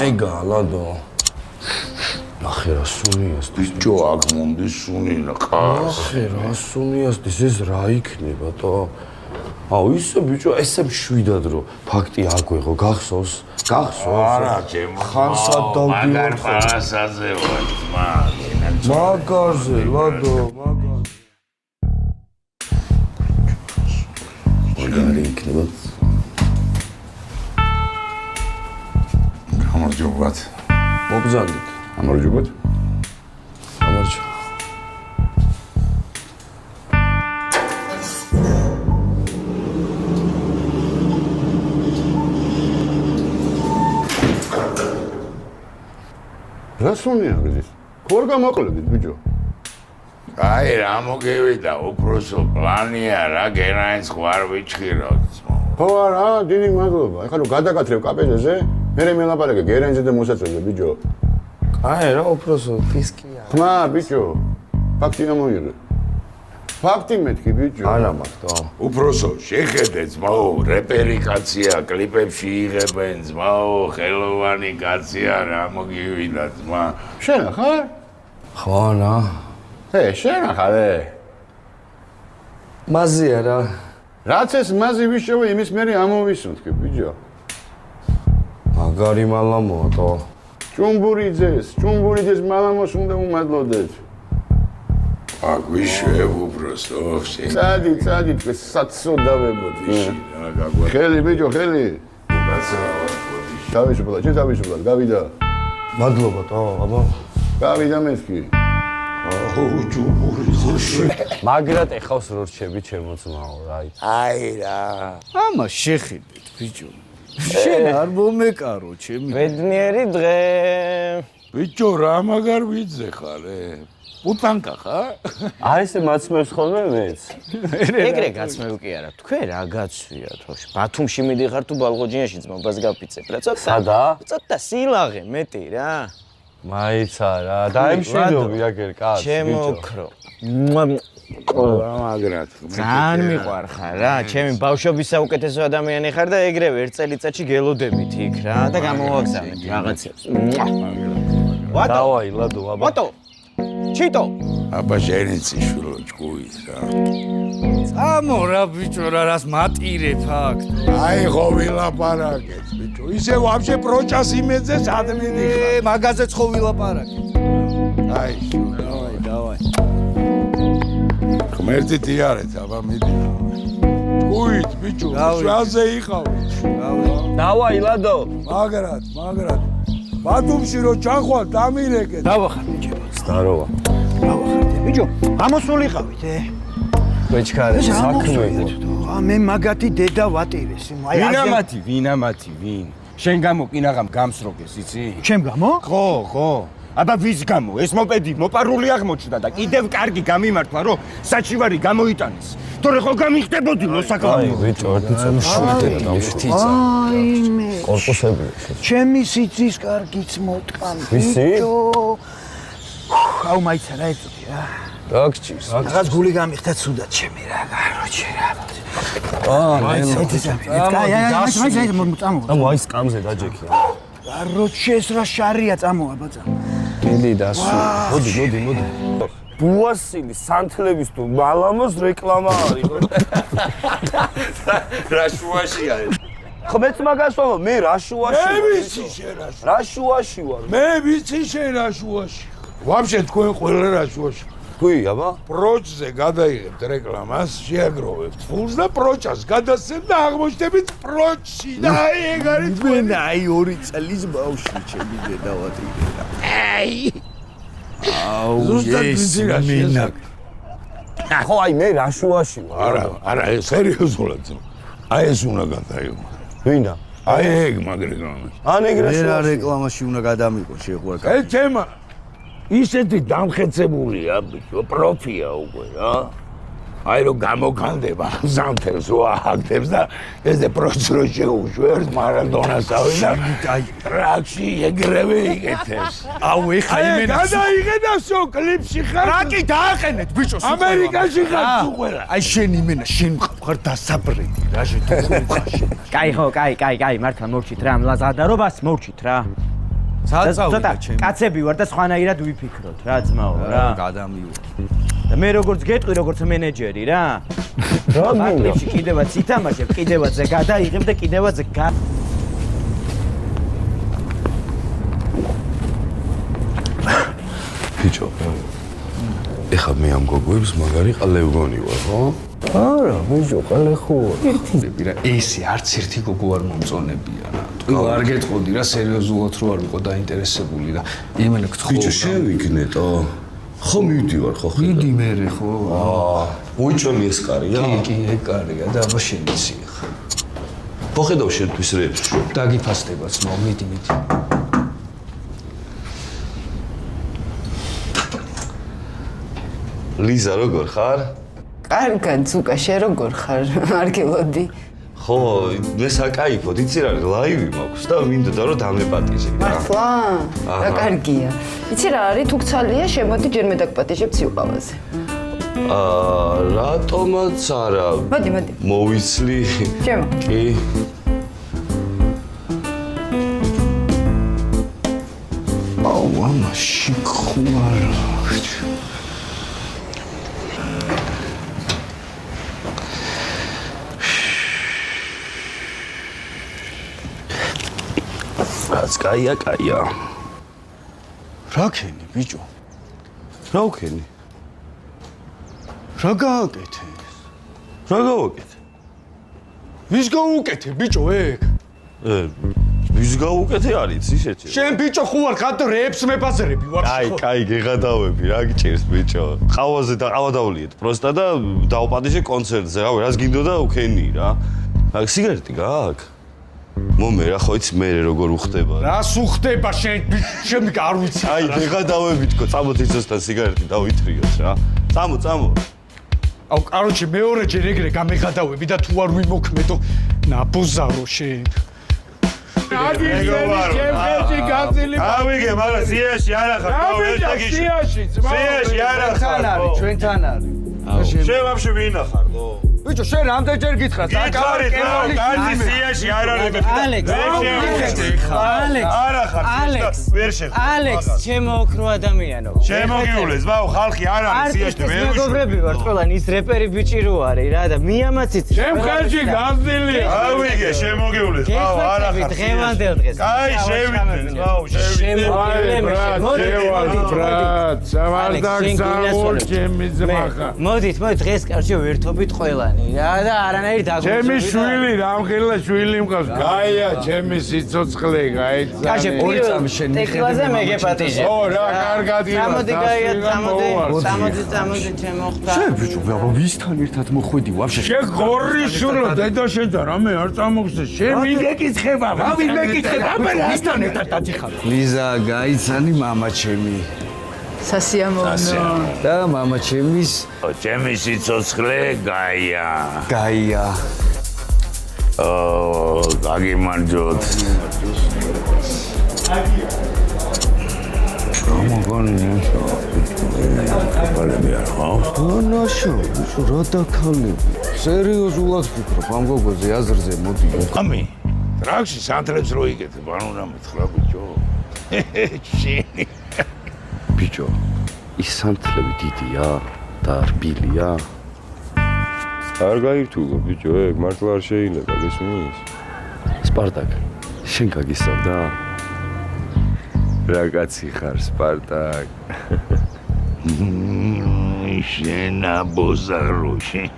ეგა ლადო ნახე რა სუნიას ბიჭო აქ მომდის სუნინა ყავს ნახე რა სუნიას ეს რა იქნება თო ისე ბიჭო ესე მშვიდად რომ ფაქტი აგვეღო გახსოვს არა ჩემო ხანსად დავდივარ მაგარ პასაზე ვარ მაგარზე ლადო მაგარი იქნება გამარჯობათ მოგზანდით გამარჯობათ გამარჯობა რა სუნია გზის? ხوار გამოყოლებით ბიჭო. აი რა მოგევიდა უბრალო პლანია რა გერაინს ხوار ვიჩხირავთ. ხო არა, დიდი მადლობა. ეხლა რომ გადაგაკეთებ კაპეზე, მე მელაპარაკე გერაინზე და მოსაწევზე ბიჭო. აი რა უბრალო ფისკია. ხმა ბიჭო. ფაქტი ამოიღე. ფაქტი მეთქი ბიჭო. არა მაგდო. უბრალო შეხედე ძმაო, რეპერი კაცია, კლიპებში იღებენ ძმაო, ხელოვანი კაცია რა მოგივიდა ძმა. შენ ხარ? ხო რა. შენ ხარ? მაზია რა. რაც ეს მაზი ვიშოვე, იმის მერე ამოვისუნთქი ბიჭო. მაგარი მალამოა თო. ჭუმბურიძეს მალამოს უნდა უმადლოდეთ. აგვიშვებ უბრალო შენ. წადი, საცოდავებოდ. ხელი ბიჭო, ხელი. თავისუფლად, გავიდა. მადლობა თო, აბა. გავიდა მეთქი. მაგრად ეხავს რო რჩები ჩემო ძმაო, რაი. აი რა. ამას შეხედეთ ბიჭო. შენ არ მომეკარო ჩემი. ბედნიერი დღე. ბიჭო რა მაგარ ვიძე ხარე? უტანკა ხარ? აი ესე მაცმევს ხოლმე მეც. ეგრე გაცმევ კი არა. თქვენ რა გაცვია თოში? ბათუმში მიდიხარ თუ ბალღოჯინიაში ძმობას გაფიცებ რა ცოტა. სადა? ცოტა სილაღე მეტი რა. მაიცა რა, დაიმშვიდობი აგერ კაცს. ჩემოქრო. მაგრად. ძალიან მიყვარხარ რა. ჩემი ბავშვობის საუკეთესო ადამიანი ხარ და ეგრევე ერთ წელიწადში გელოდებით იქ რა და გამოვაგზავნეთ რაღაცებს. დავაი ლადო, აბა. ვატო. ჩიტო. აბა ჟენიციშვილო ჭკუის რა. წამო რა ბიჭო რა რას მატირებ აქ. აი ხო ვილაპარაკეთ ბიჭო. ისე ვაფშე პროჭას იმედზე სად მიდიხარ? მაგაზეც ხო ვილაპარაკეთ. აი დავაი. ღმერთი დიარეთ აბა მიდი. ჭკუით ბიჭო, შაზე იყავით. დავაი ლადო. მაგრად. ბათუმში რო ჩახვალ დამირეკეთ. დავახარდე ჩემო. სტაროა. დავახარდე ბიჭო. ამოსულიყავით ბეჭქარე, საქმე. მე მაგათი დედა ვატირეს. ვინამათი, ვინ? შენ გამო კინაღამ გამსროგეს, იცი? ჩემ გამო? ხო. აბა ვის გამო? ეს მოპედი მოპარული აღმოჩნდა და კიდევ კარგი გამიმართლა, რომ საჩივარი გამოიტანეს. თორე ხო გამიხდებოდი მოსაკავო. ბიჭო, ერთი წამშვიდე და გამშვიდე. აიმე. კორპუსები. ჩემი სიცის კარგიც მოტყამ. ბიჭო. აუ მაიცა რა ეწოდი რა. დაგჭირს. რაღაც გული გამიხდა ცუდად ჩემი რა, გაროჩე რა. ამო აი სკამზე დაჯექი. გაროჩე ეს რა შარია წამოა ბაცა. დიდი დასუ. მოდი. ბუასილი სანთლების თუ მალამოს რეკლამა არის. რა შუაშია ეს? ხო მეც მაგას ვამბობ, მე რა შუაში ვარ? მე ვიცი შენ რა შუაში ვარ? მე ვიცი შენ რა შუაში. ვაფშე თქვენ ყველა რა შუაში. თქვი, აბა? პროჭზე გადაიღებთ რეკლამას, შეაგროვებთ ფულს და პროჭას გადასცემთ და აღმოჩნდებით პროჭში. და აი ეგ არის თქვენი. აი 2 წლის ბავშვი ჩემი დედა ვატირე რა. აი. აუ ზუსტად ვიცი რა შეესაბამება. ხო აი მე რა შუაში ვარ? არა, სერიოზულად. აი ეს უნდა გადაიღო. ვინა? აი ეგ მაგრეგრამა. ან ეგრე მე რა რეკლამაში უნდა გადამიყო შეყვარ. ეს თემა ისეთი დამხეცებულია, ბიჭო, პროფია უკვე რა. აი რომ გამოგანდება ზამთერს რო ააგდებს და ესე პროცრო შეუშვერს მარადონასავე და აი ტრაქში ეგრევე იკეთებს. აუ ეხა იმენა გადაიღედავსო კლიპში ხარ. ტრაკი დააყენეთ ბიჭო ამერიკაში ხარ თუ ყველა. აი შენ იმენა შენ ხარ დასაბრედი რა შენ ხარ შენ კაი ხო, კაი, მართლა მოვჭით რა, მლაზადარობას მოვჭით რა. საწავლა ჩემი კაცები ვარ და სხვანაირად ვიფიქროთ რა, ძმაო რა. გადამიუღე და მე როგორც გეტყვი, როგორც მენეჯერი რა. რა გინდა? კიდევაც ითამაშებ, კიდევაც გადაიღებ და კიდევაც ბიჭო ეხლა მე ამ გოგოებს მაგარი ყალევ გონი ვარ ხო? არა ბიჭო ყალე ხო რა ესე არც ერთი გოგო არ მომწონებია რა. თუ არ გეტყოდი რა სერიოზულად რო არ ვიყო დაინტერესებული და იმენა გთხოვ. ბიჭო შევიგნეტო. ხო მივდივარ ხო ხედავ. მიდი მერე ხო? უიჭონი ეს კარია? კი, ეგ კარია და აბა შენიცი ხა. ხო ხედავ შენთვის რეps. დაგიფასდება ძმაო, მიდი. ლიზა როგორ ხარ? კარგად, ზუკა, შენ როგორ ხარ? არ გელოდი. ხო, მე საკაიფოდ, იცი რა, ლაივი მაქვს და მინდოდა რომ დამეპატიჟე რა. მართლა? რა კარგია. იცი რა არის, თუ გცალია, შემოდი ჯერ მე დაგპატიჟებ სიუყავაზე. რატომაც არა. მოდი. მოვიცლი. ჩემო. კი. აუ, ამა შიქხوارა. რაც კაია. რა ქენი ბიჭო რა უქენი? რა გააკეთე რა გავაკეთე? ვის გაუკეთე ბიჭო ეგ ვის გავუკეთე არის ისეთი? შენ ბიჭო ხო ვარ ხარ რეპს მებაზრები ვარ კაი, გეღადავები, რა გიჭირს ბიჭო. ყავაზე და ყავადავლიეთ პროსტა და დავპატიჟე კონცერტზე, რავი, რას გინდოდა უქენი რა. სიგარეტი გააქვს? მომე რა ხო იცი მე როგორ უხდება. რას უხდება შენ შენ არ ვიცი. აი, გეღადავები თქო, წამოთ იცოსთან სიგარეტი დავითრიოთ რა. წამო. აუ, კაროჩე მეორეჯერ ეგრე გამეღადავები და თუ არ ვიმოქმედო, ნაბოზარო შენ. ჩემში გაწილი. ავიგე, მაგრამ სიაში არ ახარ. სიაში არ ახარ. ჩვენთან არის შენ ვაფშე ვინ ახარ? ბიჭო შენ რამდენჯერ გითხრას აკარი კარგი სიაში არ არის. ალექს, ალექს, ჩემო ოქრო ადამიანო. შემოგიულეს, ბაუ, ხალხი არ არის სიაში და ვერ მეგობრები ვართ ყველანი, ის რეპერი ბიჭი რო არის რა და მიამაცით. ჩემ ხელში გაზდილია. ავიგე, შემოგიულეს, ბაუ, არ ახარ. დღევანდელ დღეს. კაი, შევიდნენ, ბაუ, ბრატ, სამარდაგზაურ ჩემი ძმახა. მოდით, დღეს კარში ვერთობით ყველანი რა და არანაირი დაგვიწყდა. ჩემი შვილი, რამხელა შვილი მყავს. გაია, ჩემი სიცოცხლე, გაიცა. კაჟე, ორი წამი შენ მიხედავ. მე გეპატიჟე. ო, რა კარგად ირა. წამოდი, გაია, წამოდი, ჩემო ხტა. შენ ბიჭო, აბა ვისთან ერთად მოხვედი ვაფშე? შენ გორიშურო, დედაშენთან რამე არ წამოგხსნე. შენ მიგეკითხება. რა ვინ მეკითხება? აბა ვისთან ერთად დადიხარ? ლიზა გაიცანი მამა ჩემი სასიამოვნო. და მამა ჩემის ჩემი სიცოცხლე გაია. გაგიმარჯოთ. ნაშო, რა დაქალები? სერიოზულად ვფიქრობ ამ გოგოზე აზრზე მოდი. ამი. ტრაქში სანთლებს რო იკეთებ, ანუ რა მეთხრა ბიჭო. შენი. ბიჭო, ის სანთლები დიდია და რბილია. არ გაირთულო ბიჭო, ეგ მართლა არ შეიძლება, გესმის? სპარტაკ, შენ გაგისავდა? რა კაცი ხარ, სპარტაკ? შენ აბოზარო, შენ.